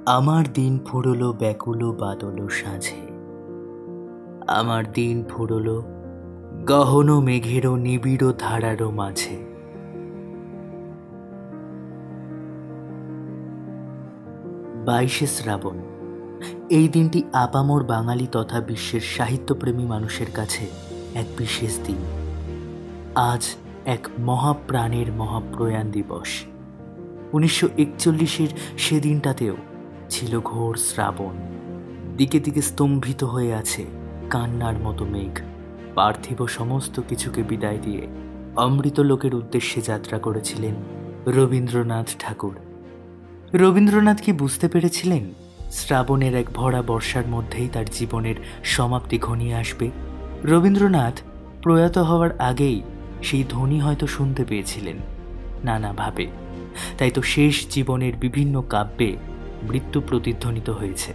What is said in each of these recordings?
আমার দিন ফুরলো ব্যাকুল বাদল সাঁঝে, আমার দিন ফুরলো গহন মেঘের নিবিড় ধারার মাঝে। 22শে শ্রাবণ। এই দিনটি আপামর বাঙালি তথা বিশ্বের সাহিত্যপ্রেমী মানুষের কাছে এক বিশেষ দিন। আজ এক মহাপ্রাণের মহাপ্রয়াণ দিবস। 1941-এর সেদিনটাতেও ছিল ঘোর শ্রাবণ। দিকে দিকে স্তম্ভিত হয়ে আছে কান্নার মতো মেঘ। পার্থিব সমস্ত কিছুকে বিদায় দিয়ে অমৃত লোকের উদ্দেশ্যে যাত্রা করেছিলেন রবীন্দ্রনাথ ঠাকুর। রবীন্দ্রনাথ কি বুঝতে পেরেছিলেন শ্রাবণের এক ভরা বর্ষার মধ্যেই তার জীবনের সমাপ্তি ঘনিয়ে আসবে? রবীন্দ্রনাথ প্রয়াত হওয়ার আগেই সেই ধ্বনি হয়তো শুনতে পেয়েছিলেন নানাভাবে। তাই তো শেষ জীবনের বিভিন্ন কাব্যে মৃত্যু প্রতিধ্বনিত হয়েছে।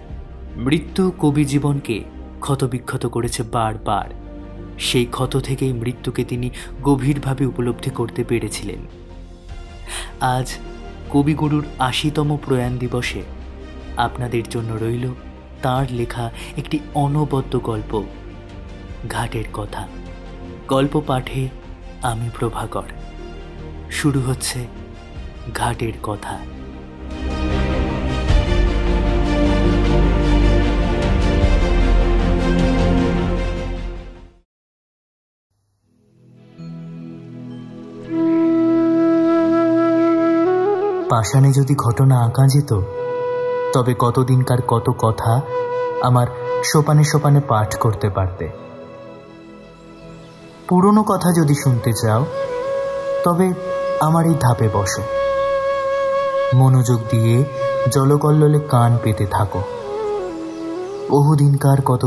মৃত্যু কবি জীবনকে ক্ষতবিক্ষত করেছে বারবার। সেই ক্ষত থেকেই মৃত্যুকে তিনি গভীরভাবে উপলব্ধি করতে পেরেছিলেন। আজ কবিগুরুর 80তম প্রয়াণ দিবসে আপনাদের জন্য রইল তাঁর লেখা একটি অনবদ্য গল্প, ঘাটের কথা। গল্প পাঠে আমি প্রভাকর। শুরু হচ্ছে ঘাটের কথা। পাষাণে যদি ঘটনা আঁকা যেত, তবে কতদিনকার কত কথা আমার সোপানে সোপানে পাঠ করতে পারতে। পুরনো কথা যদি শুনতে চাও, তবে আমার এই ধাপে বসো। মনোযোগ দিয়ে জলকল্লোলে কান পেতে থাকো। বহুদিনকার কত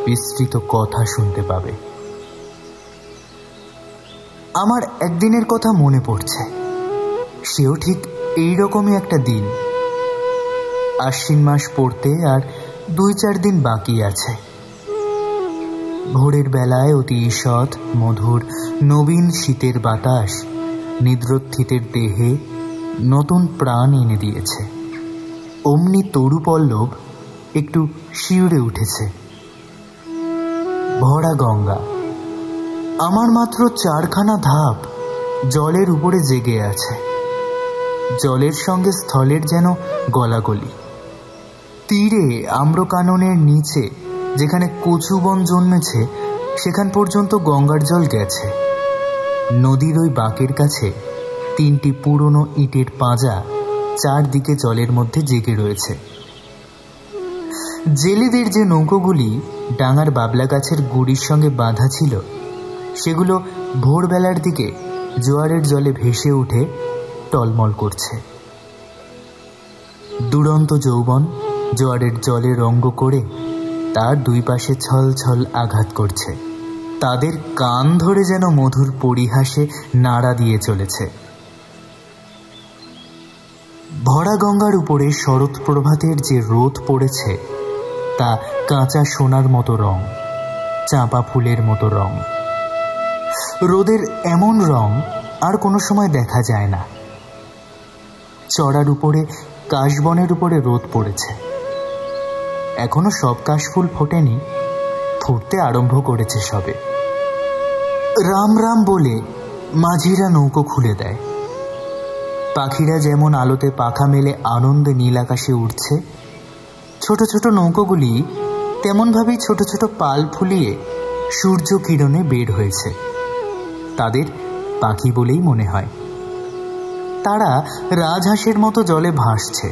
বিস্তৃত কথা শুনতে পাবে। আমার একদিনের কথা মনে পড়ছে। সেও ঠিক এইরকমই একটা দিন। আশ্বিন মাস পড়তে আর 2-4 দিন বাকি আছে। ভোরের বেলায় অতি ঈষৎ মধুর নবীন শীতের বাতাস নিদ্রোত্থিতের দেহে নতুন প্রাণ এনে দিয়েছে। অমনি তরু পল্লব একটু শিউরে উঠেছে। ভরা গঙ্গা, আমার মাত্র 4খানা ধাপ জলের উপরে জেগে আছে। জলের সঙ্গে স্থলের যেন গলাগলি। তীরে আম্রকাননের নিচে যেখানে কচুবন জন্মেছে, সেখান পর্যন্ত গঙ্গার জল গেছে। নদীর ওই বাঁকের কাছে 3টি পুরনো ইটের পাঁজা চারদিকে জলের মধ্যে জেগে রয়েছে। জেলেদের যে নৌকোগুলি ডাঙার বাবলা গাছের গুড়ির সঙ্গে বাঁধা ছিল, সেগুলো ভোরবেলার দিকে জোয়ারের জলে ভেসে উঠে টলমল করছে। দুরন্ত যৌবন জোয়ারের জলে রঙ্গ করে তার দুই পাশে ছল ছল আঘাত করছে। তাদের কান ধরে যেন মধুর পরিহাসে নাড়া দিয়ে চলেছে। ভরা গঙ্গার উপরে শরৎ প্রভাতের যে রোদ পড়েছে, তা কাঁচা সোনার মতো রং, চাঁপা ফুলের মতো রং। রোদের এমন রং আর কোনো সময় দেখা যায় না। চড়ার উপরে কাশবনের উপরে রোদ পড়েছে। এখনো সব কাশফুল ফোটেনি, ফুটতে আরম্ভ করেছে সবে। রাম রাম বলে মাঝিরা নৌকো খুলে দেয়। পাখিরা যেমন আলোতে পাখা মেলে আনন্দে নীল আকাশে উঠছে, ছোট ছোট নৌকোগুলি তেমনভাবেই ছোট ছোট পাল ফুলিয়ে সূর্য কিরণে বের হয়েছে। তাদের পাখি বলেই মনে হয়। তারা রাজহাঁসের মতো জলে ভাসছে,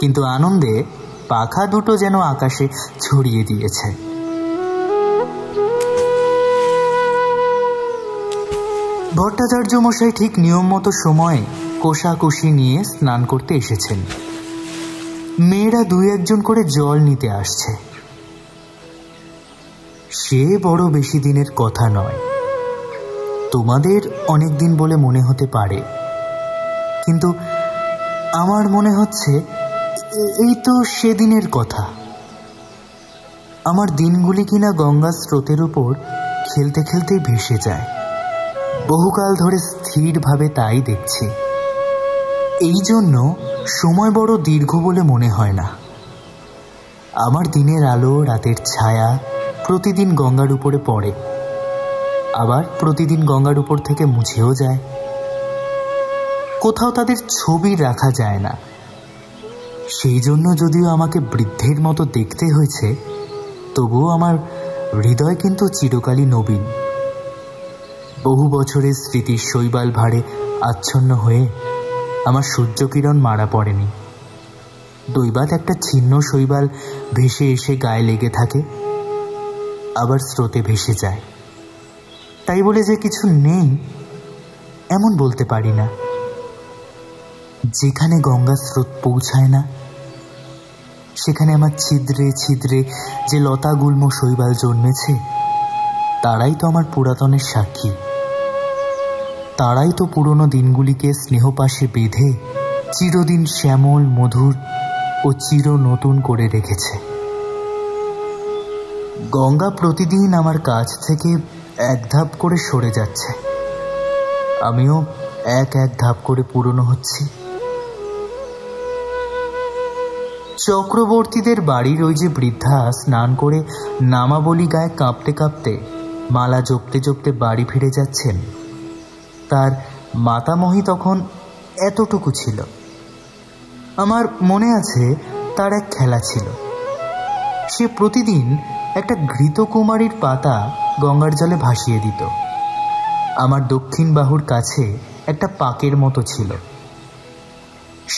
কিন্তু আনন্দে পাখা দুটো যেন আকাশে ছড়িয়ে দিয়েছে। ভট্টাচার্য মশাই ঠিক নিয়ম মতো সময়ে কোষাকুষি নিয়ে স্নান করতে এসেছেন। মেয়েরা 2-1 করে জল নিতে আসছে। সে বড় বেশি দিনের কথা নয়। তোমাদের অনেক দিন বলে মনে হতে পারে, কিন্তু আমার মনে হচ্ছে এই তো সেদিনের কথা। আমার দিনগুলি কিনা গঙ্গা স্রোতের উপর খেলতে খেলতেই ভেসে যায়। বহুকাল ধরে স্থিরভাবে তাই দেখছি। এই জন্য সময় বড় দীর্ঘ বলে মনে হয় না। আমার দিনের আলো, রাতের ছায়া প্রতিদিন গঙ্গার উপরে পড়ে, আবার প্রতিদিন গঙ্গার উপর থেকে মুছেও যায়। কোথাও তাদের ছবি রাখা যায় না। সেই জন্য যদিও আমাকে বৃদ্ধের মতো দেখতে হয়েছে, তবুও আমার হৃদয় কিন্তু চিরকালই নবীন। বহু বছরের স্মৃতির শৈবাল ভারে আচ্ছন্ন হয়ে আমার সূর্যকিরণ মারা পড়েনি। দৈবাত একটা ছিন্ন শৈবাল ভেসে এসে গায়ে লেগে থাকে, আবার স্রোতে ভেসে যায়। তাই বলে যে কিছু নেই এমন বলতে পারি না। যেখানে গঙ্গার স্রোত পৌঁছায় না, সেখানে আমার ছিদ্রে ছিদ্রে যে লতাগুল্ম শৈবাল জন্মেছে, তারাই তো আমার পুরাতনের সাক্ষী। তারাই তো পুরনো দিনগুলিকে স্নেহপাশে বেঁধে চিরদিন শ্যামল, মধুর ও চির নতুন করে রেখেছে। গঙ্গা প্রতিদিন আমার কাছ থেকে এক ধাপ করে সরে যাচ্ছে, আমিও এক এক ধাপ করে পুরনো হচ্ছি। চক্রবর্তীদের বাড়ির ওই যে বৃদ্ধা স্নান করে নামাবলী গায়ে কাঁপতে কাঁপতে, মালা জপতে জপতে বাড়ি ফিরে যাচ্ছেন, তার মাতামহী তখন এতটুকু ছিল। আমার মনে আছে তার এক খেলা ছিল। সে প্রতিদিন একটা ঘৃতকুমারীর পাতা গঙ্গার জলে ভাসিয়ে দিত। আমার দক্ষিণ বাহুর কাছে একটা পাকের মতো ছিল,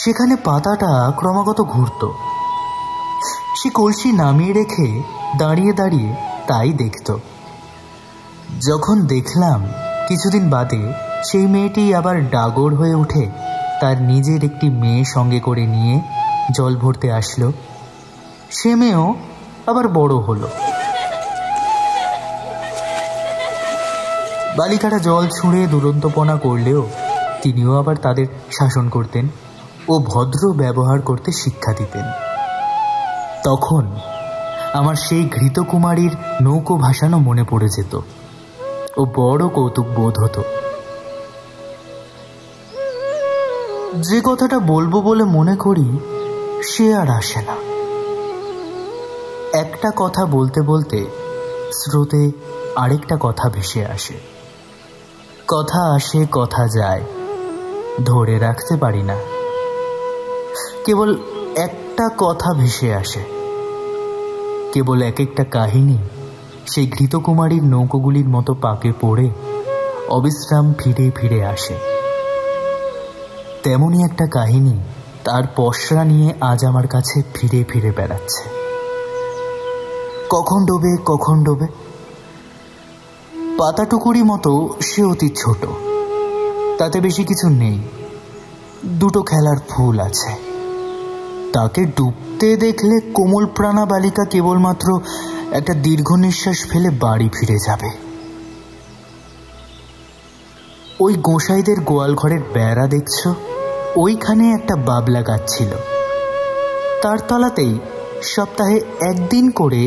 সেখানে পাতাটা ক্রমাগত ঘুরত। সে কলসি নামিয়ে রেখে দাঁড়িয়ে দাঁড়িয়ে তাই দেখত। যখন দেখলাম কিছুদিন বাদে সেই মেয়েটি আবার ডাগর হয়ে উঠে তার নিজের একটি মেয়ে সঙ্গে করে নিয়ে জল ভরতে আসলো, সে মেয়েও আবার বড় হলো। বালিকারা জল ছুঁড়ে দুরন্তপনা করলেও তিনিও আবার তাদের শাসন করতেন ও ভদ্র ব্যবহার করতে শিক্ষা দিতেন। তখন আমার সেই ঘৃতকুমারীর নৌকো ভাসানো মনে পড়ে যেত ও বড় কৌতুক বোধ হতো। যে কথাটা বলবো বলে মনে করি সে আর আসে না। একটা কথা বলতে বলতে স্রোতে আরেকটা কথা ভেসে আসে। কথা আসে, কথা যায়, ধরে রাখতে পারি না। কেবল একটা কথা ভেসে আসে, কেবল এক একটা কাহিনী সেই ঘৃতকুমারীর নৌকোগুলির মতো পাকে পড়ে অবিশ্রাম ফিরে ফিরে আসে। তেমনই একটা কাহিনী তার পসরা নিয়ে আজ আমার কাছে ফিরে ফিরে বেড়াচ্ছে। কখন ডোবে কখন ডোবে। পাতাটুকুরি মতো সে অতি ছোট, তাতে বেশি কিছু নেই। দুটো খেলার ফুল আছে। তাকে ডুবতে দেখলে কোমল প্রাণা বালিকা কেবলমাত্র একটা দীর্ঘ নিঃশ্বাস ফেলে বাড়ি ফিরে যাবে। ওই গোসাইদের গোয়াল ঘরের বেড়া দেখছ, ওইখানে একটা বাবলা গাছ ছিল। তার তলাতেই সপ্তাহে একদিন করে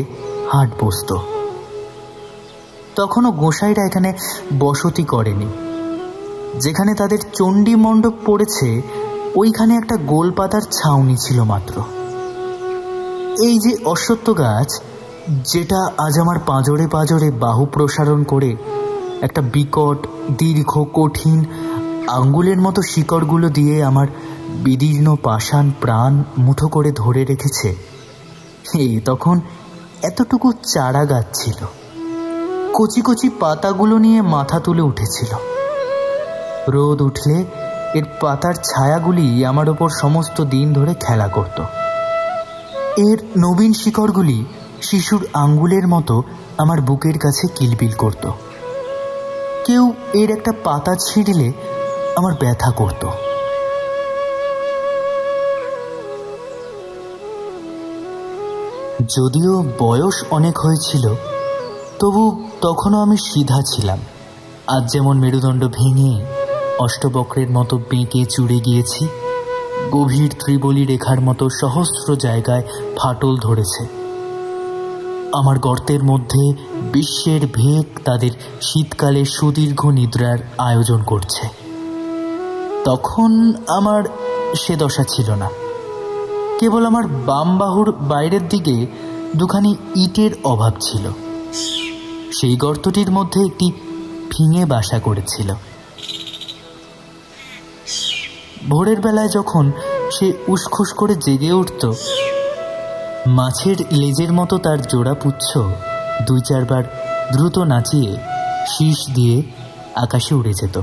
হাট বসত। তখনও গোসাইরা এখানে বসতি করেনি। যেখানে তাদের চণ্ডী মণ্ডপ পড়েছে, ওইখানে একটা গোল পাতার ছাউনি ছিল মাত্র। এই যে অশ্বত্থ গাছ, যেটা আজ আমার পাঁজরে পাঁজরে বাহু প্রসারণ করে একটা বিকট, দীর্ঘ, কঠিন আঙ্গুলের মতো শিকড়গুলো দিয়ে আমার বিদীর্ণ পাষাণ প্রাণ মুঠো করে ধরে রেখেছে, তখন এতটুকু চারা গাছ ছিল। কচি কচি পাতাগুলো নিয়ে মাথা তুলে উঠেছিল। রোদ উঠলে এর পাতার ছায়াগুলি আমার ওপর সমস্ত দিন ধরে খেলা করত। এর নবীন শিকড়গুলি শিশুর আঙ্গুলের মতো আমার বুকের কাছে কিলবিল করত। কেউ এর একটা পাতা ছিঁড়লে আমার ব্যথা করত। যদিও বয়স অনেক হয়েছিল, তবু তখনও আমি সিধা ছিলাম। আজ যেমন মেরুদণ্ড ভেঙে অষ্টবক্রের মতো বেঁকে চুড়ে গিয়েছি, গভীর ত্রিবলী রেখার মতো সহস্র জায়গায় ফাটল ধরেছে। আমার গর্তের মধ্যে বিশ্বের ভেগ তাদের শীতকালে সুদীর্ঘ নিদ্রার আয়োজন করছে। তখন আমার সে দশা ছিল না। কেবল আমার বাম বাহুর বাইরের দিকে দুখানি ইটের অভাব ছিল। সেই গর্তটির মধ্যে একটি ফিঙে বাসা করেছিল। ভোরের বেলায় যখন সে উসখুস করে জেগে উঠত, মাছের লেজের মতো তার জোড়া পুচ্ছ 2-4 বার দ্রুত নাচিয়ে শীষ দিয়ে আকাশে উড়ে যেত।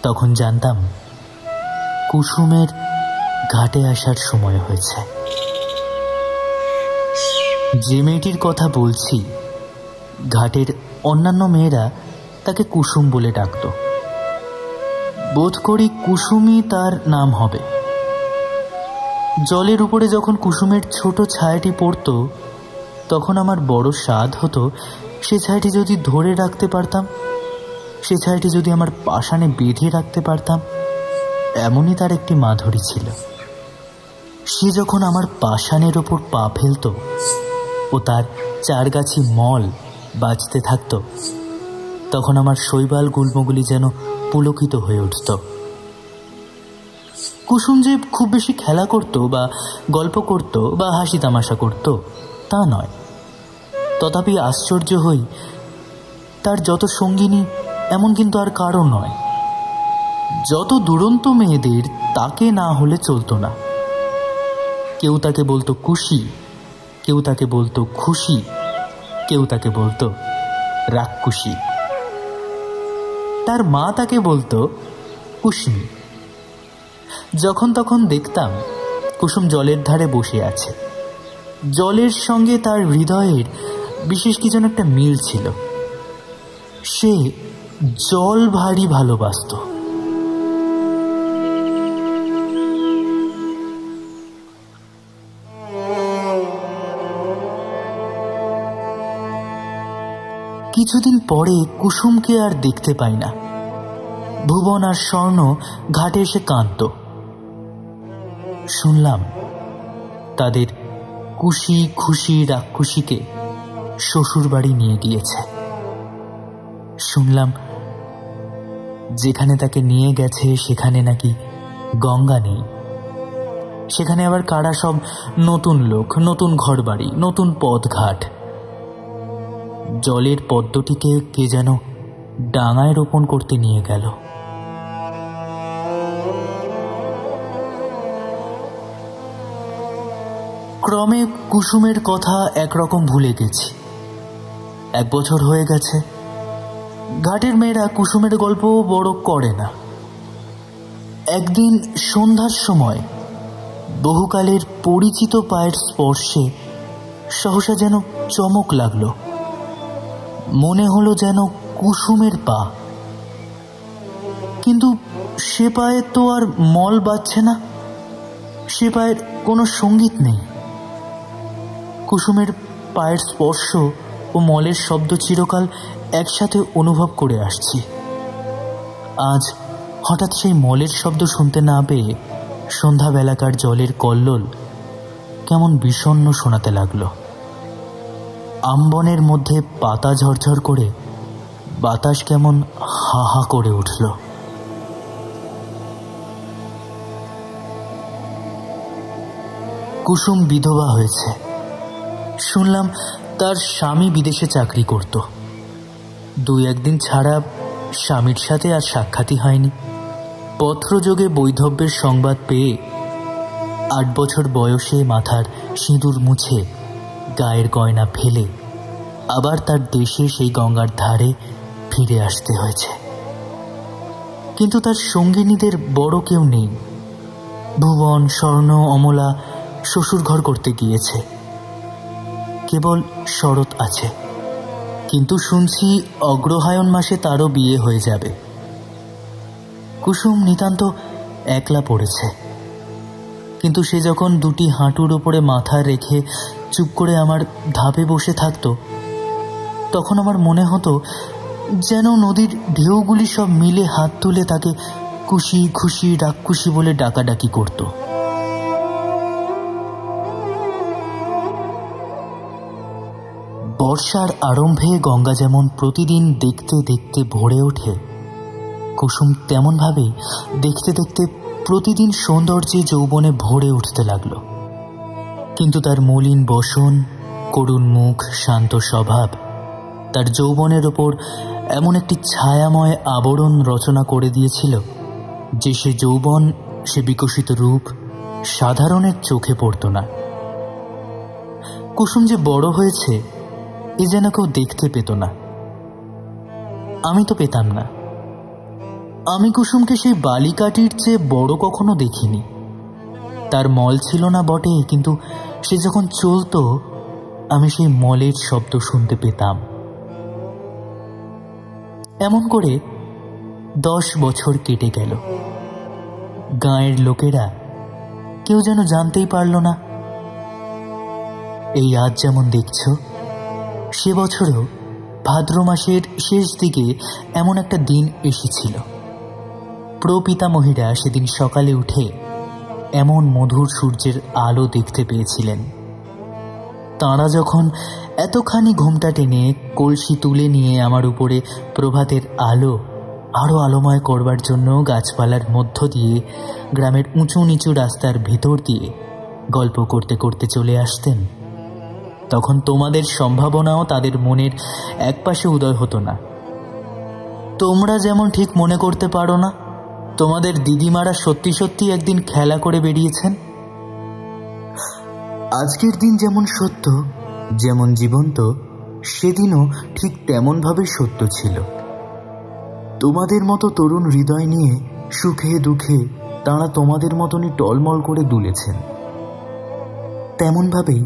তখন জানতাম কুসুমের ঘাটে আসার সময় হয়েছে। যে মেয়েটির কথা বলছি, ঘাটের অন্যান্য মেয়েরা তাকে কুসুম বলে ডাকত। বোধ করি কুসুমই তার নাম হবে। জলের উপরে যখন কুসুমের ছোট ছায়াটি পড়ত, তখন আমার বড় স্বাদ হতো সে ছায়াটি যদি ধরে রাখতে পারতাম, সে ছায়াটি যদি আমার পাষাণে বেঁধে রাখতে পারতাম। এমনই তার একটি মাধুরী ছিল। সে যখন আমার পাষাণের ওপর পা ফেলত ও তার 4 গাছি মল বাজতে থাকত, তখন আমার শৈবাল গুল্মগুলি যেন পুলকিত হয়ে উঠত। কুসুম যে খুব বেশি খেলা করত বা গল্প করত বা হাসি তামাশা করত তা নয়। তথাপি আশ্চর্য হই, তার যত সঙ্গিনী এমন কিন্তু আর কারো নয়। যত দুরন্ত মেয়েদের তাকে না হলে চলতো না। কেউ তাকে বলতো কুশি, কেউ তাকে বলতো খুশি, কেউ তাকে বলতো রাক্ষুসী। তার মা তাকে বলতো কুসুমি। যখন তখন দেখতাম কুসুম জলের ধারে বসে আছে। জলের সঙ্গে তার হৃদয়ের বিশেষ কি যেন একটা মিল ছিল। সে জল ভারী ভালোবাসত। কিছুদিন পরে কুসুমকে আর দেখতে পাই না। ভুবন আর স্বর্ণ ঘাটে এসে কাঁদত। শুনলাম তাদের কুশি খুশি রাক্ষুসীকে শ্বশুর বাড়ি নিয়ে গিয়েছে। শুনলাম যেখানে তাকে নিয়ে গেছে সেখানে নাকি গঙ্গা নেই। সেখানে আবার কারা সব নতুন লোক, নতুন ঘরবাড়ি, নতুন পথঘাট। জলের পদ্মটিকে কে যেন ডাঙায় রোপণ করতে নিয়ে গেল। ক্রমে কুসুমের কথা একরকম ভুলে গেছি। 1 বছর হয়ে গেছে। ঘাটের মেয়েরা কুসুমের গল্প বড় করে না। একদিন সন্ধ্যার সময় বহুকালের পরিচিত পায়ের স্পর্শে সহসা যেন চমক লাগলো। মনে হলো যেন কুসুমের পা, কিন্তু সে পায়ে তো আর মল বাজছে না, সে পায়ের কোনো সঙ্গীত নেই। কুসুমের পায়ের স্পর্শ ও মলের শব্দ চিরকাল একসাথে অনুভব করে আসছি। আজ হঠাৎ সেই মলের শব্দ শুনতে না পেয়ে সন্ধ্যাবেলাকার জলের কল্লোল কেমন বিষণ্ণ শোনাতে লাগলো। আমবনের মধ্যে পাতা ঝরঝর করে বাতাস কেমন হা হা করে উঠল। কুসুম বিধবা হয়েছে। শুনলাম তার স্বামী বিদেশে চাকরি করত। 2-1 দিন ছাড়া স্বামীর সাথে আর সাক্ষাৎই হয়নি। পত্রযোগে বৈধব্যের সংবাদ পেয়ে 8 বছর বয়সে মাথার সিঁদুর মুছে গায়ের গয়না ফেলে আবার তার দেশে সেই গঙ্গার ধারে ফিরে আসতে হয়েছে। কিন্তু তার সঙ্গিনীদের বড় কেউ নেই। ভুবন, স্বর্ণ, অমলা শ্বশুর ঘর করতে গিয়েছে। কেবল শরৎ আছে, কিন্তু শুনছি অগ্রহায়ণ মাসে তারও বিয়ে হয়ে যাবে। কুসুম নিতান্ত একলা পড়েছে। কিন্তু সে যখন 2টি হাঁটুর উপরে মাথা রেখে চুপ করে আমার ধাপে বসে থাকত, তখন আমার মনে হতো যেন নদীর ঢেউগুলি সব মিলে হাত তুলে তাকে কুশি খুশি রাক্ষুসী বলে ডাকাডাকি করত। বর্ষার আরম্ভে গঙ্গা যেমন প্রতিদিন দেখতে দেখতে ভরে ওঠে, কুসুম তেমনভাবে দেখতে দেখতে প্রতিদিন সৌন্দর্যে যৌবনে ভরে উঠতে লাগলো। কিন্তু তার মলিন বসন, করুণ মুখ, শান্ত স্বভাব তার যৌবনের ওপর এমন একটি ছায়াময় আবরণ রচনা করে দিয়েছিল যে সে যৌবন, সে বিকশিত রূপ সাধারণের চোখে পড়ত না। কুসুম যে বড় হয়েছে এ যেন কেউ দেখতে পেত না। আমি তো পেতাম না। আমি কুসুমকে সেই বালিকাটির চেয়ে বড় কখনো দেখিনি। তার মল ছিল না বটে, কিন্তু সে যখন চলত আমি সেই মলের শব্দ শুনতে পেতাম। এমন করে 10 বছর কেটে গেল। গাঁয়ের লোকেরা কেউ যেন জানতেই পারল না। এই আজ যেমন দেখছ, সে বছরেও ভাদ্র মাসের শেষ দিকে এমন একটা দিন এসেছিল। প্রপিতামহীরা সেদিন সকালে উঠে এমন মধুর সূর্যের আলো দেখতে পেয়েছিলেন। তাঁরা যখন এতখানি ঘোমটা টেনে কলসি তুলে নিয়ে আমার উপরে প্রভাতের আলো আরো আলোময় করবার জন্য গাছপালার মধ্য দিয়ে গ্রামের উঁচু নিচু রাস্তার ভেতর দিয়ে গল্প করতে করতে চলে আসতেন, তখন তোমাদের সম্ভাবনাও তাদের মনের একপাশে উদয় হতো না। তোমরা যেমন ঠিক মনে করতে পারো না তোমাদের দিদিমারা সত্যি সত্যি একদিন খেলা করে বেরিয়েছেন। আজকের দিন যেমন সত্য, যেমন জীবন্ত, সেদিনও ঠিক তেমনভাবে সত্য ছিল। তোমাদের মতো তরুণ হৃদয় নিয়ে সুখে দুঃখে তাঁরা তোমাদের মতনই টলমল করে দুলেছেন। তেমনভাবেই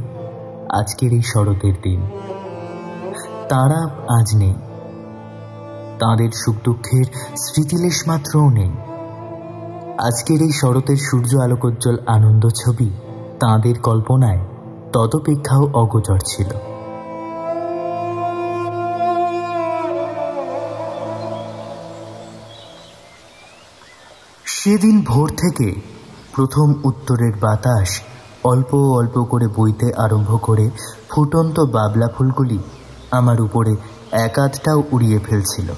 আজকের এই শরতের দিন। তাঁরা আজ নেই, তাঁদের সুখ দুঃখের স্মৃতিলেশ মাত্রও নেই। আজকের এই শরতের সূর্য আলোকোজ্জ্বল আনন্দ ছবি তাঁদের কল্পনায় তদপেক্ষাও অগোচর ছিল। সেদিন ভোর থেকে প্রথম উত্তরের বাতাস অল্প অল্প করে বইতে আরম্ভ করে ফুটন্ত বাবলা ফুলগুলি আমার উপরে এক আধটাও উড়িয়ে ফেলছিল।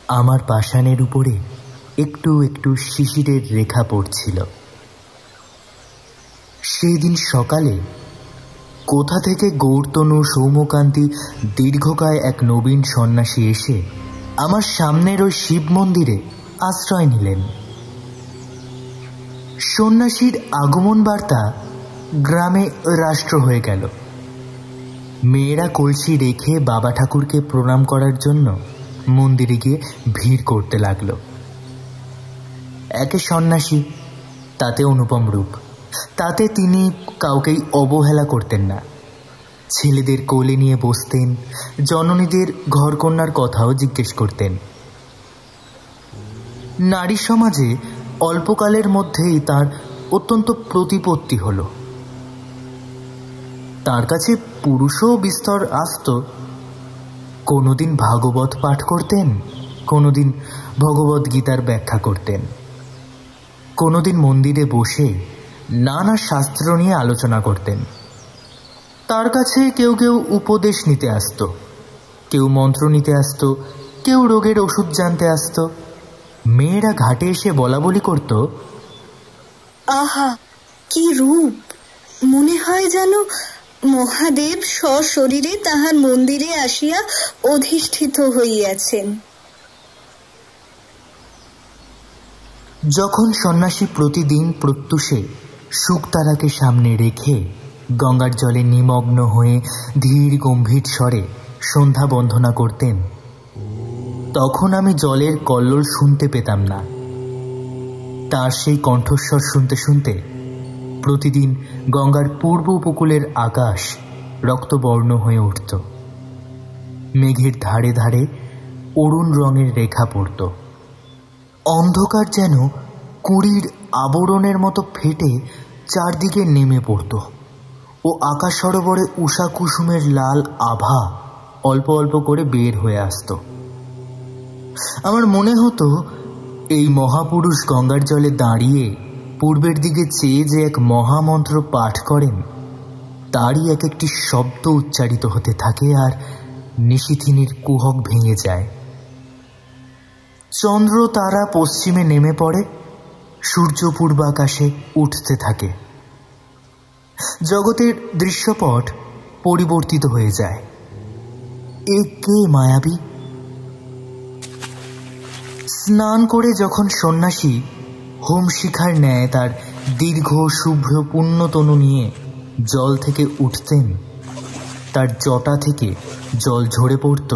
আমার পাষাণের উপরে একটু একটু শিশিরের রেখা পড়ছিল। সেই দিন সকালে কোথা থেকে গৌরতনু সৌম্যকান্তি দীর্ঘকায় এক নবীন সন্ন্যাসী এসে আমার সামনের ওই শিব মন্দিরে আশ্রয় নিলেন। সন্ন্যাসীর আগমন বার্তা গ্রামে রাষ্ট্র হয়ে গেল। মেয়েরা কলসি রেখে বাবা ঠাকুরকে প্রণাম করার জন্য মন্দিরে গিয়ে ভিড় করতে লাগলো। একে সন্ন্যাসী, তাতে অনুপম রূপ, তাতে তিনি কাউকেই অবহেলা করতেন না। ছেলেদের কোলে নিয়ে বসতেন, জননীদের ঘরকন্যার কথাও জিজ্ঞেস করতেন। নারী সমাজে অল্পকালের মধ্যেই তার অত্যন্ত প্রতিপত্তি হল। তার কাছে পুরুষও বিস্তর আসত। কোনোদিন ভাগবত পাঠ করতেন, কোনোদিন ভগবদ গীতার ব্যাখ্যা করতেন, কোনোদিন মন্দিরে বসে নানা শাস্ত্র নিয়ে আলোচনা করতেন। তার কাছে কেউ কেউ উপদেশ নিতে আসত, কেউ মন্ত্র নিতে আসত, কেউ রোগের ওষুধ জানতে আসত। মেয়েরা ঘাটে এসে বলা বলি করত, আহা কি রূপ! মনে হয় যেন মহাদেব সশরীরে তাহার মন্দিরে আসিয়া অধিষ্ঠিত হইয়াছেন। যখন সন্ন্যাসী প্রতিদিন প্রত্যুষে শুকতারাকে সামনে রেখে গঙ্গার জলে নিমগ্ন হয়ে ধীর গম্ভীর স্বরে সন্ধ্যা বন্দনা করতেন, তখন আমি জলের কল্লোল শুনতে পেতাম না। তার সেই কণ্ঠস্বর শুনতে শুনতে প্রতিদিন গঙ্গার পূর্ব উপকূলের আকাশ রক্তবর্ণ হয়ে উঠত। মেঘের ধারে ধারে অরুণ রঙের রেখা পড়ত। অন্ধকার যেন কুঁড়ির আবরণের মতো ফেটে চারদিকে নেমে পড়ত ও আকাশ সরোবরে উষা কুসুমের লাল আভা অল্প অল্প করে বের হয়ে আসত। আমার মনে হতো এই মহাপুরুষ গঙ্গার জলে দাঁড়িয়ে পূর্বের দিকে চেয়ে যে এক মহামন্ত্র পাঠ করেন, তারই এক একটি শব্দ উচ্চারিত হতে থাকে আর নিশিথিনীর কুহক ভেঙে যায়। চন্দ্র তারা পশ্চিমে নেমে পড়ে, সূর্য পূর্বাকাশে উঠতে থাকে। জগতের দৃশ্যপট পরিবর্তিত হয়ে যায়। এ কে মায়াবী! স্নান করে যখন সন্ন্যাসী হোমশিখার ন্যায় তার দীর্ঘ শুভ্র পুণ্যতনু নিয়ে জল থেকে উঠতেন, তার জটা থেকে জল ঝরে পড়ত,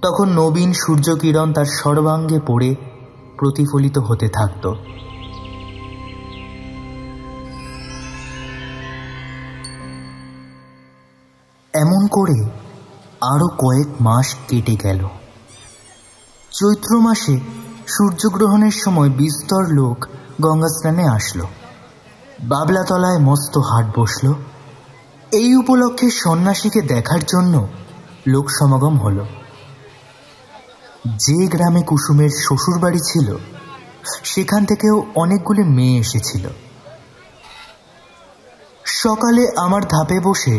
তখন নবীন সূর্যকিরণ তার সর্বাঙ্গে পড়ে প্রতিফলিত হতে থাকত। এমন করে আরো কয়েক মাস কেটে গেল। চৈত্র মাসে সূর্যগ্রহণের সময় বিস্তর লোক গঙ্গা স্নানে আসলো। বাবলাতলায় মস্ত হাট বসল। এই উপলক্ষে সন্ন্যাসীকে দেখার জন্য লোক সমাগম হল। যে গ্রামে কুসুমের শ্বশুরবাড়ি ছিল, সেখান থেকেও অনেকগুলি মেয়ে এসেছিল। সকালে আমার ধাপে বসে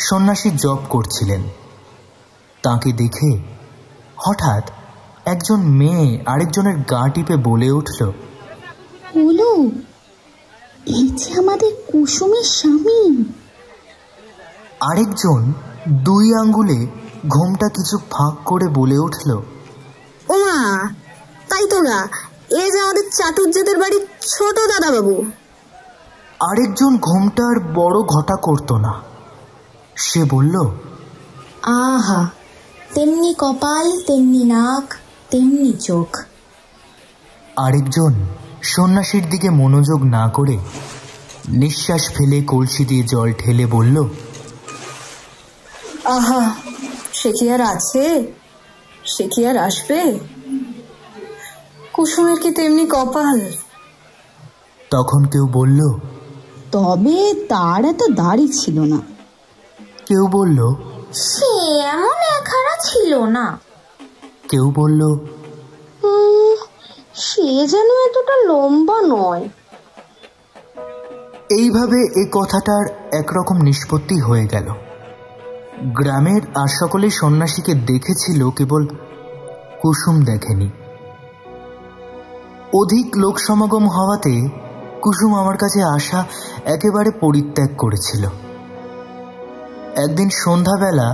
সন্ন্যাসী জপ করছিলেন। তাকে দেখে হঠাৎ একজন মেয়ে আরেকজনের গা টিপে বলে উঠল, বলো, এই যে আমাদের কুসুমের স্বামী। আরেকজন 2 আঙ্গুলে ঘোমটা কিছু ফাঁক করে বলে উঠল, ওমা, তাই তো গা, এ যে আমাদের চাটুর্যদের বাড়ির ছোট দাদা বাবু। আরেকজন ঘোমটার বড় ঘটা করত না। সে বলল, আহা, তেমনি কপাল, তেমনি নাক, তেমনি চোখ। আরেকজন সন্ন্যাসীর দিকে মনোযোগ না করে নিঃশ্বাস ফেলে কলসি দিয়ে জল ঢেলে বলল, আহা, সে কি আর আছে, সে কি আর আসবে? কুসুমের কি তেমনি কপাল? তখন কেউ বলল, তবে তার এত দাড়ি ছিল না। কেউ বলল, সে এমন একহারা ছিল না। কেউ বলল, সে যেন এতটা লম্বা নয়। এইভাবে এই কথাটার একরকম নিষ্পত্তি হয়ে গেল। গ্রামের আর সকলেই সন্ন্যাসীকে দেখেছিল, কেবল কুসুম দেখেনি। অধিক লোক সমাগম হওয়াতে কুসুম আমার কাছে আসা একেবারে পরিত্যাগ করেছিল। একদিন সন্ধ্যাবেলা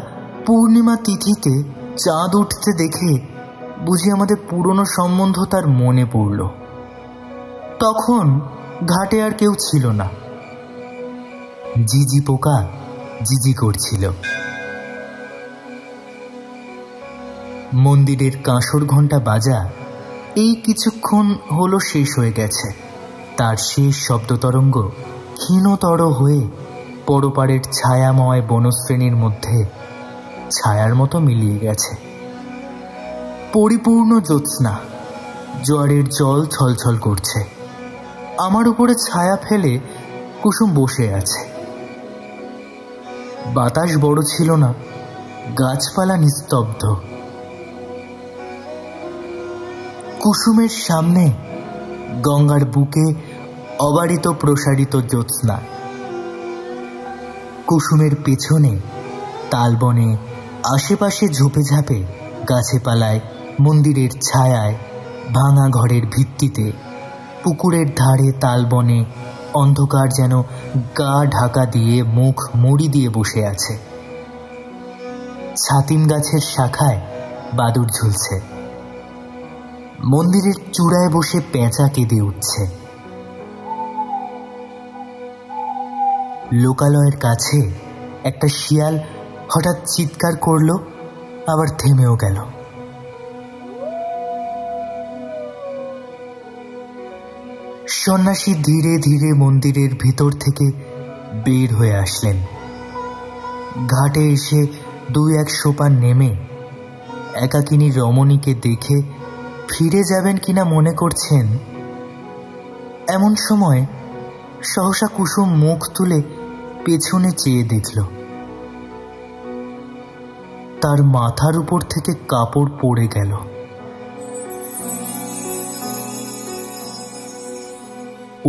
পূর্ণিমা তিথিতে চাঁদ উঠতে দেখে বুঝি আমাদের পুরনো সম্বন্ধ তার মনে পড়ল। তখন ঘাটে আর কেউ ছিল না। ঝিঝি পোকা ঝিঝি করছিল। মন্দিরের কাঁসর ঘণ্টা বাজা এই কিছুক্ষণ হলো শেষ হয়ে গেছে। তার শেষ শব্দতরঙ্গ ক্ষীণতর হয়ে পরপারের ছায়াময় বনশ্রেণীর মধ্যে ছায়ার মতো মিলিয়ে গেছে। পরিপূর্ণ জ্যোৎস্না, জোয়ারের জল ছলছল করছে। আমার উপরে ছায়া ফেলে কুসুম বসে আছে। বাতাস বড় ছিল না, গাছপালা নিস্তব্ধ। কুসুমের সামনে গঙ্গার বুকে অবারিত প্রসারিত জ্যোৎস্না। কুসুমের পেছনে তালবনে, আশেপাশে ঝোপে ঝাপে গাছে পালায়, মন্দিরের ছায়ায়, ভাঙা ঘরের ভিত্তিতে, পুকুরের ধারে তালবনে অন্ধকার যেন গা ঢাকা দিয়ে মুখ মুড়ি দিয়ে বসে আছে। ছাতিম গাছের শাখায় বাদুড় ঝুলছে। মন্দিরের চূড়ায় বসে পেঁচা কেঁদে উঠছে। লোকালয়ের কাছে একটা শিয়াল হঠাৎ চিৎকার করল, আবার থেমেও গেল। সন্ন্যাসী ধীরে ধীরে মন্দিরের ভিতর থেকে বের হয়ে আসলেন। ঘাটে এসে 2-1 সোপান নেমে একাকিনী রমণীকে দেখে ফিরে যাবেন কিনা মনে করছেন, এমন সময় সহসা কুসুম মুখ তুলে পেছনে চেয়ে দেখল, তার মাথার উপর থেকে কাপড় পড়ে গেল।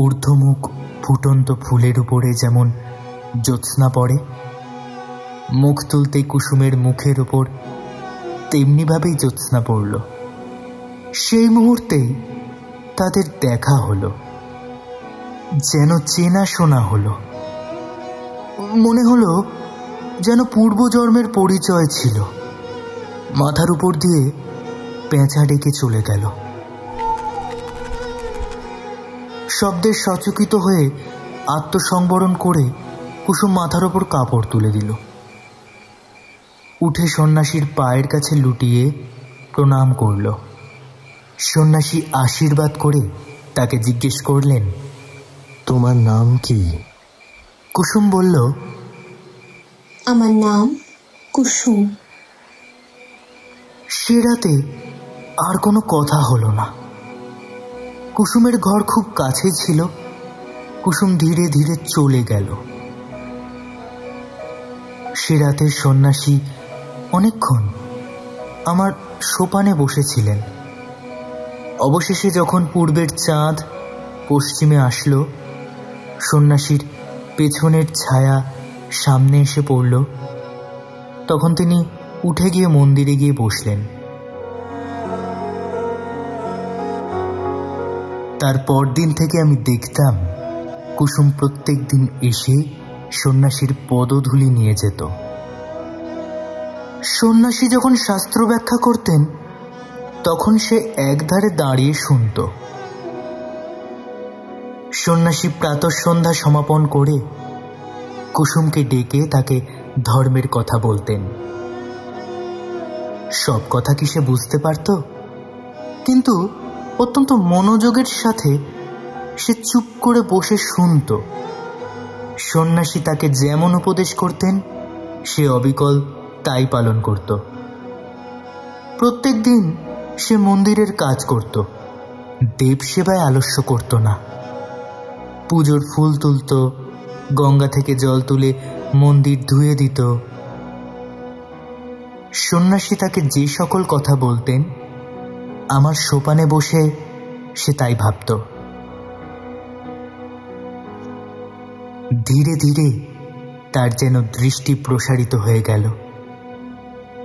ঊর্ধ্বমুখ ফুটন্ত ফুলের উপরে যেমন জ্যোৎস্না পড়ে, মুখ তুলতে কুসুমের মুখের উপর তেমনিভাবেই জ্যোৎস্না পড়ল। সেই মুহূর্তেই তাদের দেখা হলো, যেন চেনা শোনা হলো। মনে হলো যেন পূর্বজন্মের পরিচয় ছিল। মাথার উপর দিয়ে পেঁচা ডেকে চলে গেল। শব্দের সচকিত হয়ে আত্মসংবরণ করে কুসুম মাথার ওপর কাপড় তুলে দিল। উঠে সন্ন্যাসীর পায়ের কাছে লুটিয়ে প্রণাম করল। সন্ন্যাসী আশীর্বাদ করে তাকে জিজ্ঞেস করলেন, তোমার নাম কি? কুসুম বলল, আমার নাম কুসুম। সে রাতে আর কোনো কথা হলো না। কুসুমের ঘর খুব কাছেই ছিল। কুসুম ধীরে ধীরে চলে গেল। সে রাতে সন্ন্যাসী অনেকক্ষণ আমার সোপানে বসেছিলেন। অবশেষে যখন পূর্বের চাঁদ পশ্চিমে আসলো, সন্ন্যাসীর পেছনের ছায়া সামনে এসে পড়ল, তখন তিনি উঠে গিয়ে মন্দিরে গিয়ে বসলেন। তারপর দিন থেকে আমি দেখতাম কুসুম প্রত্যেক দিন এসে সন্ন্যাসীর পদধূলি নিয়ে যেত। সন্ন্যাসী যখন শাস্ত্র ব্যাখ্যা করতেন তখন সে একধারে দাঁড়িয়ে শুনত। সন্ন্যাসী প্রাতঃসন্ধ্যা সমাপন করে কুসুমকে ডেকে তাকে ধর্মের কথা বলতেন। সব কথা কি সে বুঝতে পারত? কিন্তু অত্যন্ত মনোযোগের সাথে সে চুপ করে বসে শুনত। সন্ন্যাসী তাকে যেমন উপদেশ করতেন সে অবিকল তাই পালন করত। প্রত্যেক দিন সে মন্দিরের কাজ করত, দেব সেবায় আলস্য করত না। পুজোর ফুল তুলত, গঙ্গা থেকে জল তুলে মন্দির ধুয়ে দিত। সন্ন্যাসী তাকে যে সকল কথা বলতেন আমার সোপানে বসে সে তাই ভাবত। ধীরে ধীরে তার যেন দৃষ্টি প্রসারিত হয়ে গেল,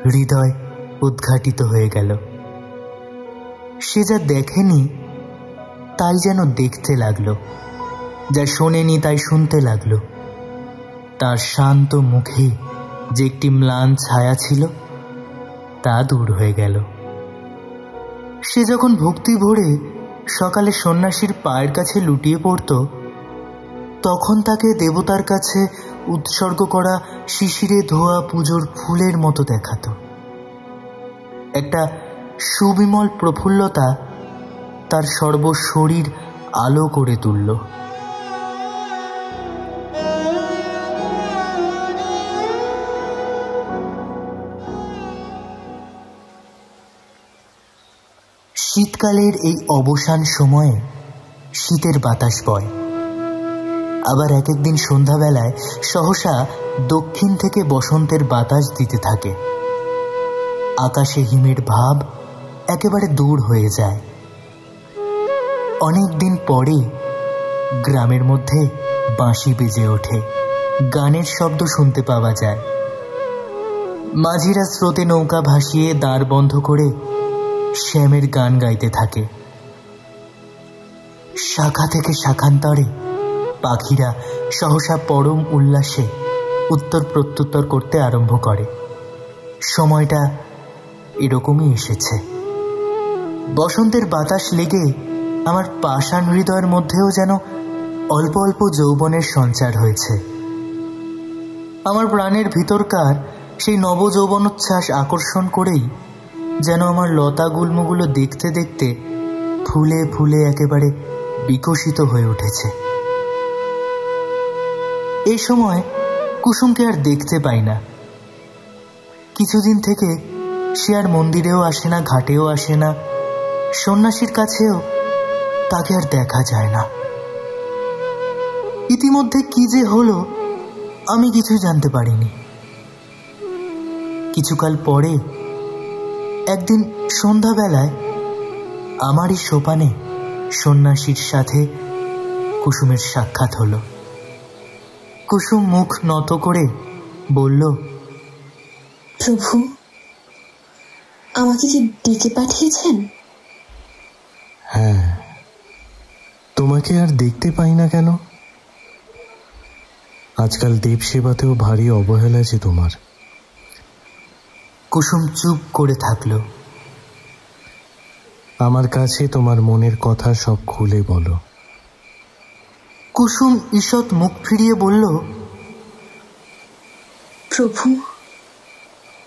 হৃদয় উদ্ঘাটিত হয়ে গেল। সে যা দেখেনি তাই যেন দেখতে লাগলো, যা শোনেনি তাই শুনতে লাগলো। তার শান্ত মুখে যে একটি ম্লান ছায়া ছিল তা দূর হয়ে গেল। সে যখন ভক্তি ভরে সকালে সন্ন্যাসীর পায়ের কাছে লুটিয়ে পড়ত, তখন তাকে দেবতার কাছে উৎসর্গ করা শিশিরে ধোয়া পুজোর ফুলের মতো দেখাতো। একটা সুবিমল প্রফুল্লতা তার সর্বশরীর আলো করে তুলল। শীতকালের এই অবসান সময়ে শীতের বাতাস বয়। আবার এক একদিন সন্ধ্যাবেলায় সহসা দক্ষিণ থেকে বসন্তের বাতাস দিতে থাকে। আকাশে হিমের ভাব একেবারে দূর হয়ে যায়। অনেক দিন পরে গ্রামের মধ্যে বাঁশি বেজে ওঠে, গানের শব্দ শুনতে পাওয়া যায়। মাঝিরা স্রোতে নৌকা ভাসিয়ে দাঁড় বন্ধ করে শ্যামের গান গাইতে থাকে। শাখা থেকে শাখান্তরে পাখিরা সহসা পরম উল্লাসে উত্তর প্রত্যুত্তর করতে আরম্ভ করে। সময়টা এরকমই এসেছে। বসন্তের বাতাস লেগে আমার পাষাণ হৃদয়ের মধ্যেও যেন অল্প অল্প যৌবনের সঞ্চার হয়েছে। আমার প্রাণের ভিতরকার সেই নবযৌবনোচ্ছ্বাস আকর্ষণ করেই যেন আমার লতা গুল্মগুলো দেখতে দেখতে ফুলে ফুলে একেবারে বিকশিত হয়ে উঠেছে। এই সময় কুসুমকে আর দেখতে পাই না। কিছুদিন থেকে সে আর মন্দিরেও আসে না, ঘাটেও আসে না, সন্ন্যাসীর কাছেও তাকে আর দেখা যায় না। ইতিমধ্যে কি যে হলো আমি কিছু জানতে পারিনি। কিছুকাল পরে একদিন সন্ধ্যাবেলায় আমারই সোপানে সন্ন্যাসীর সাথে কুসুমের সাক্ষাৎ হলো। কুসুম মুখ নত করে বলল, প্রভু, আমাকে কি ডেকে পাঠিয়েছেন? তোমাকে আর দেখতে পাই না কেন? আজকাল দেব সেবাতেও ভারী অবহেলা যে তোমার। কুসুম চুপ করে থাকলো। আমার কাছে তোমার মনের কথা সব খুলে বলো। কুসুম ঈষৎ মুখ ফিরিয়ে বলল, প্রভু,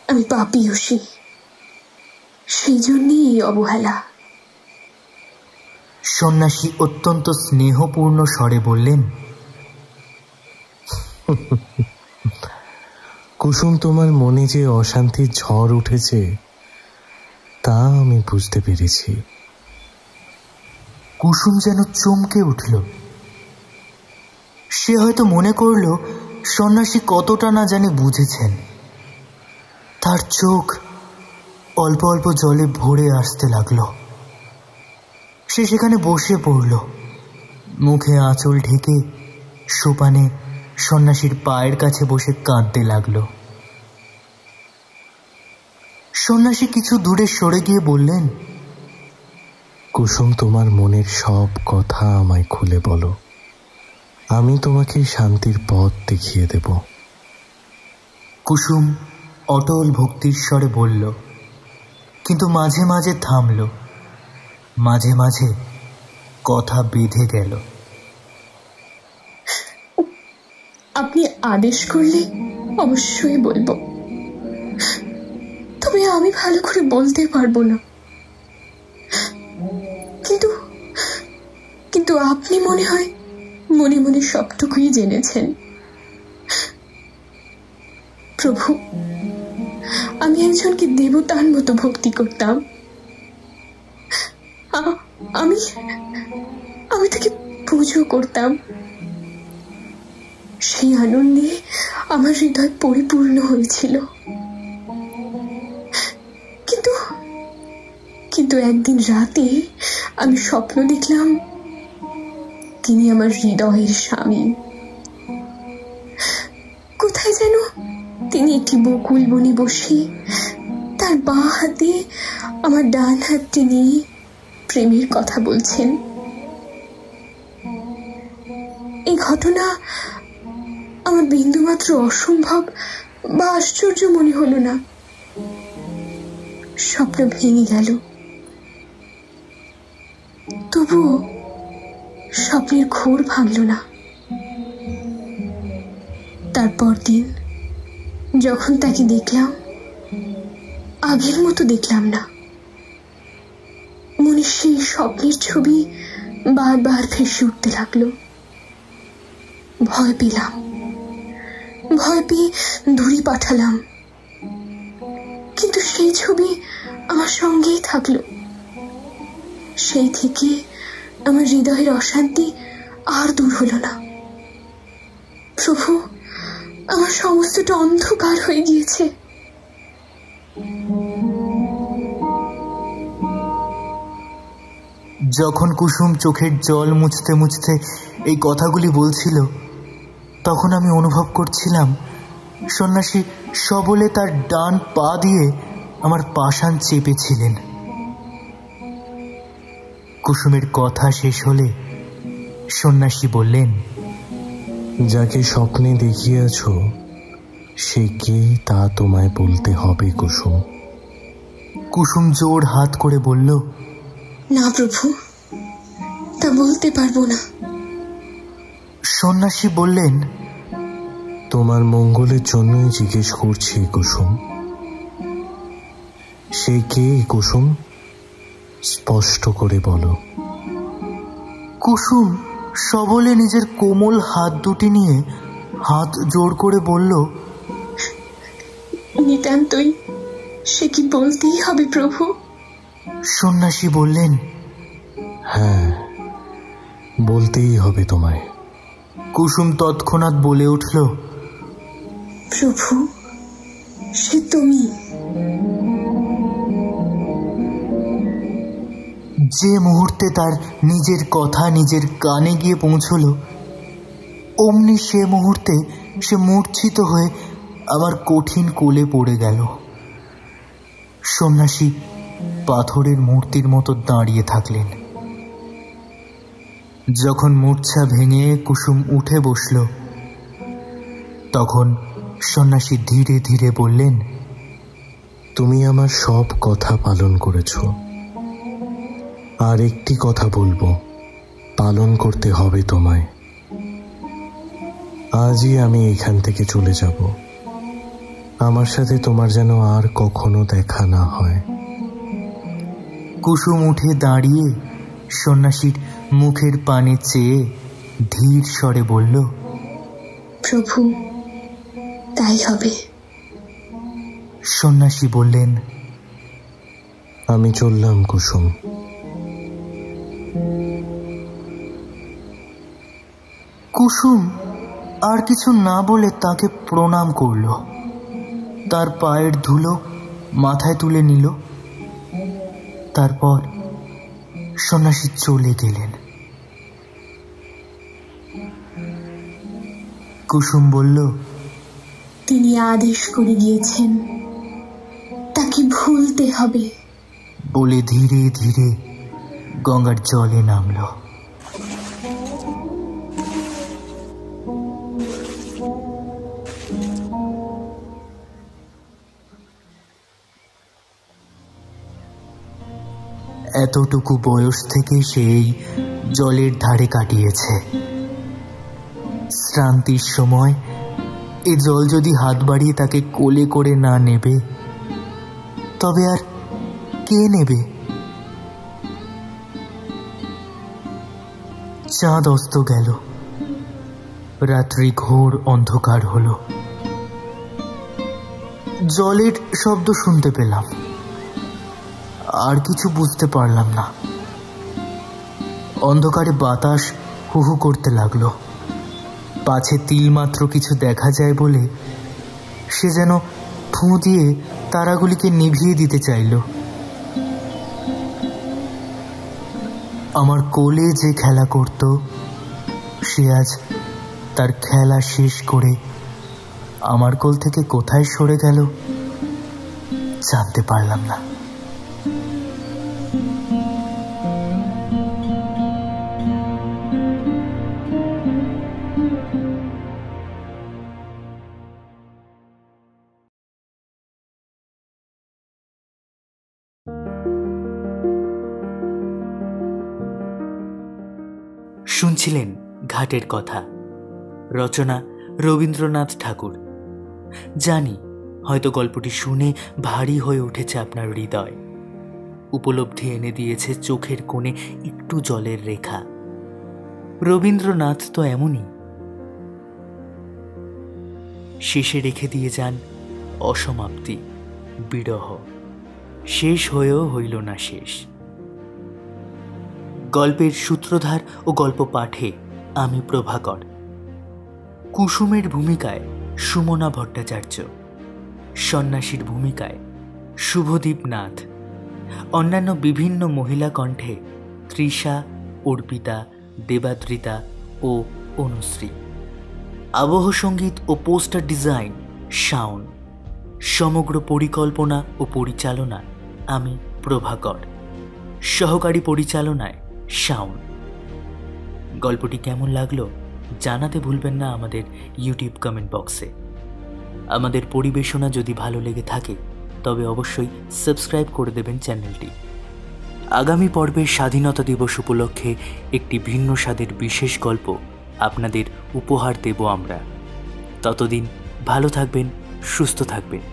আমি পাপিয়সী, সেই জন্যই এই অবহেলা। সন্ন্যাসী অত্যন্ত স্নেহপূর্ণ স্বরে বললেন, কুসুম, তোমার মনে যে অশান্তির ঝড় উঠেছে তা আমি বুঝতে পেরেছি। কুসুম যেন চমকে উঠল। সে হয়তো মনে করল সন্ন্যাসী কতটা না জানি বুঝেছেন। তার চোখ অল্প অল্প জলে ভরে আসতে লাগলো। সে সেখানে বসে পড়ল, মুখে আঁচল ঢেকে সোপানে সন্ন্যাসীর পায়ের কাছে বসে কাঁদতে লাগলো। সন্ন্যাসী কিছু দূরে সরে গিয়ে বললেন, কুসুম, তোমার মনের সব কথা আমায় খুলে বলো। আমি তোমাকে শান্তির পথ দেখিয়ে দেব। কুসুম অটল ভক্তির স্বরে বলল, কিন্তু মাঝে মাঝে থামল, মাঝে মাঝে কথা বেঁধে গেল। আপনি আদেশ করলে অবশ্যই বলবো, তবে আমি ভালো করে বলতে পারবো না। কিন্তু কিন্তু আপনি মনে হয় মনে মনে সবটুকুই জেনেছেন। প্রভু, আমি একজনকে দেবতার মতো ভক্তি করতাম। আমি আমি তাকে পুজো করতাম। সেই আনন্দে আমার হৃদয় পরিপূর্ণ হয়েছিল। কিন্তু কিন্তু একদিন রাতে আমি স্বপ্ন দেখলাম তিনি আমার হৃদয়ের স্বামী। কোথায় যেন তিনি একটি বকুল বনে বসে তার বাঁ হাতে আমার ডান হাতটি নিয়ে প্রেমের কথা বলছেন। এই ঘটনা আমার বিন্দুমাত্র অসম্ভব বা আশ্চর্য মনে হলো না। স্বপ্ন ভেঙে গেল। তবুও স্বপ্নের ঘোর ভাঙল না। তারপর দিন যখন তাকে দেখলাম, আগের মতো দেখলাম না। মনে সেই স্বপ্নের ছবি বারবার ভেসে উঠতে লাগলো। ভয় পেলাম, ভয় পেয়ে দূরে পাঠালাম, কিন্তু সেই ছবি আমার সঙ্গেই থাকলো। সেই থেকে আমার হৃদয়ের অশান্তি আর দূর হলো না। প্রভু, আমার সমস্তটা অন্ধকার হয়ে গিয়েছে। যখন কুসুম চোখের জল মুছতে মুছতে এই কথাগুলি বলছিল, তখন আমি অনুভব করছিলাম সন্ন্যাসী সবলে তার ডান পা দিয়ে আমার পাষাণ চেপেছিলেন। কুসুমের কথা শেষ হলে সন্ন্যাসী বললেন, যাকে স্বপ্নে দেখিয়েছ সে কে তা তোমায় বলতে হবে কুসুম। কুসুম জোর হাত করে বলল, না প্রভু, তা বলতে পারবো না। সন্ন্যাসী বললেন, তোমার মঙ্গলের জন্যই জিজ্ঞেস করছি কুসুম। সে কে কুসুম? স্পষ্ট করে বলো। কুসুম সবলে নিজের কোমল হাত দুটি নিয়ে হাত জোর করে বলল, নিতান্তই সে কি বলতেই হবে প্রভু? সন্ন্যাসী বললেন, হ্যাঁ, বলতেই হবে তোমায়। কুসুম তৎক্ষণাৎ বলে উঠল, প্রভু, সে তুমি। যে মুহূর্তে তার নিজের কথা নিজের কানে গিয়ে পৌঁছল, অমনি সে মুহূর্তে সে মূর্ছিত হয়ে আমার কঠিন কোলে পড়ে গেল। সন্ন্যাসী পাথরের মূর্তির মতো দাঁড়িয়ে থাকলেন। যখন মূর্ছা ভেঙে কুসুম উঠে বসল, তখন সন্ন্যাসী ধীরে ধীরে বললেন, তুমি আমার সব কথা পালন করেছ, আর একটি কথা বলবো, পালন করতে হবে তোমায়। আজই আমি এখান থেকে চলে যাব। আমার সাথে তোমার যেন আর কখনো দেখা না হয়। কুসুম উঠে দাঁড়িয়ে সন্ন্যাসীর মুখের পানে চেয়ে ধীর স্বরে বলল, প্রভু, তাই হবে। সন্ন্যাসী বললেন, আমি চললাম কুসুম। কুসুম আর কিছু না বলে তাকে প্রণাম করল, তার পায়ের ধুলো মাথায় তুলে নিল। তারপর সন্ন্যাসী চলে গেলেন। কুসুম বলল, তিনি আদেশ করে গিয়েছেন, তাকে ভুলতে হবে। বলে ধীরে ধীরে গঙ্গার জলে নামল। এতটুকু বয়স থেকে সেই জলের ধারে কাটিয়েছে। শ্রান্তির সময় এ জল যদি হাত বাড়িয়ে তাকে কোলে করে না নেবে, তবে আর কে নেবে? চাঁদ অস্ত গেল, রাত্রি ঘোর অন্ধকার হলো। জলের শব্দ শুনতে পেলাম, আর কিছু বুঝতে পারলাম না। অন্ধকারে বাতাস হু হু করতে লাগলো। পাছে তিলমাত্র কিছু দেখা যায় বলে সে যেন ফুঁ দিয়ে তারাগুলিকে নিভিয়ে দিতে চাইল। আমার কোলে যে খেলা করত, সে আজ তার খেলা শেষ করে আমার কোল থেকে কোথায় সরে গেল জানতে পারলাম না। শুনছিলেন ঘাটের কথা, রচনা রবীন্দ্রনাথ ঠাকুর। জানি হয়তো গল্পটি শুনে ভারী হয়ে উঠেছে আপনার হৃদয়, উপলব্ধি এনে দিয়েছে চোখের কোণে একটু জলের রেখা। রবীন্দ্রনাথ তো এমনই, শেষে রেখে দিয়ে যান অসমাপ্তি, বিরহ। শেষ হয়েও হইল না শেষ। গল্পের সূত্রধার ও গল্প পাঠে আমি প্রভাকর। কুসুমের ভূমিকায় সুমনা ভট্টাচার্য, সন্ন্যাসীর ভূমিকায় শুভদীপ নাথ, অন্যান্য বিভিন্ন মহিলা কণ্ঠে তৃষা, অর্পিতা, দেবাদ্রিতা ও অনুশ্রী। আবহ সঙ্গীত ও পোস্টার ডিজাইন শাওন। সমগ্র পরিকল্পনা ও পরিচালনা আমি প্রভাকর, সহকারী পরিচালনায় শাওন। গল্পটি কেমন লাগলো জানাতে ভুলবেন না আমাদের ইউটিউব কমেন্ট বক্সে। আমাদের পরিবেশনা যদি ভালো লেগে থাকে তবে অবশ্যই সাবস্ক্রাইব করে দেবেন চ্যানেলটি। আগামী পর্বে স্বাধীনতা দিবস উপলক্ষে একটি ভিন্ন স্বাদের বিশেষ গল্প আপনাদের উপহার দেব আমরা। ততদিন ভালো থাকবেন, সুস্থ থাকবেন।